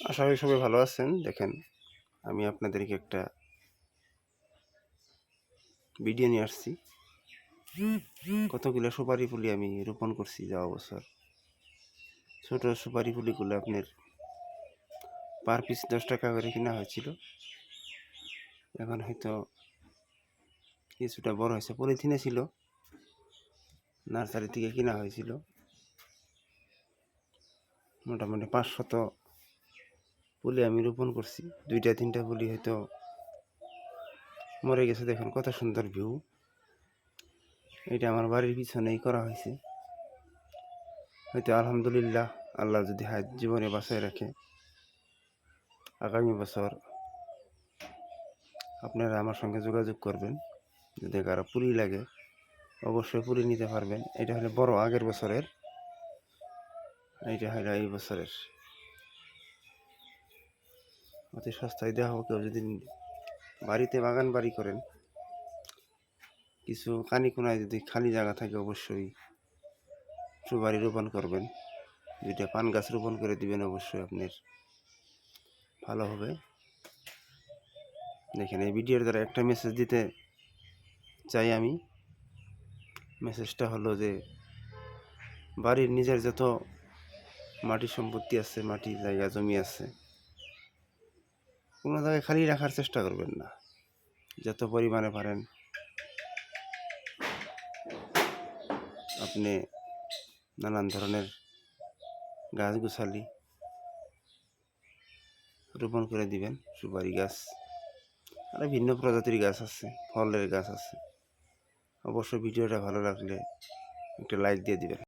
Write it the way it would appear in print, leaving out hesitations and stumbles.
আশা করি সবাই ভালো আছেন। দেখেন, আমি আপনাদেরকে একটা ভিডিও নিয়ে আসছি। কতগুলো সুপারি ফুলি আমি রোপণ করছি যাওয়া বছর। ছোট সুপারি ফুলিগুলো আপনার পার পিস 10 টাকা করে কেনা হয়েছিল। এখন হয়তো কিছুটা বড় হয়েছে। পলিথিনে ছিল, নার্সারি থেকে কেনা হয়েছিল। মোটামুটি 500 ফুলি আমি রোপণ করছি। 2-3টা ফুলি হয়তো মরে গেছে। দেখেন কত সুন্দর ভিউ। এটা আমার বাড়ির পিছনেই করা হয়েছে। হয়তো আলহামদুলিল্লাহ, আল্লাহ যদি হায়াত জীবনে বাঁচায় রাখে, আগামী বছর আপনারা আমার সঙ্গে যোগাযোগ করবেন। যদি কারো পুলি লাগে অবশ্যই পুলি নিতে পারবেন। এটা হলো বড় আগের বছরের, এইটা হলো এই বছরের। অতি সস্তায় দেওয়া হবে। কেউ যদি বাড়িতে বাগান বাড়ি করেন, কিছু কানিকোনায় যদি খালি জায়গা থাকে, অবশ্যই সুপারি রোপণ করবেন। 2টা পান গাছ রোপণ করে দিবেন, অবশ্যই আপনার ভালো হবে। দেখেন, এই ভিডিওর দ্বারা একটা মেসেজ দিতে চাই আমি। মেসেজটা হলো যে বাড়ির নিজের যত মাটি সম্পত্তি আছে, মাটি জায়গা জমি আছে, কোনো জায়গায় খালি রাখার চেষ্টা করবেন না। যত পরিমাণে পারেন আপনি নানান ধরনের গাছগাছালি রোপণ করে দিবেন। সুপারি গাছ আর ভিন্ন প্রজাতির গাছ আছে, ফলের গাছ আছে। অবশ্যই ভিডিওটা ভালো লাগলে একটা লাইক দিয়ে দিবেন।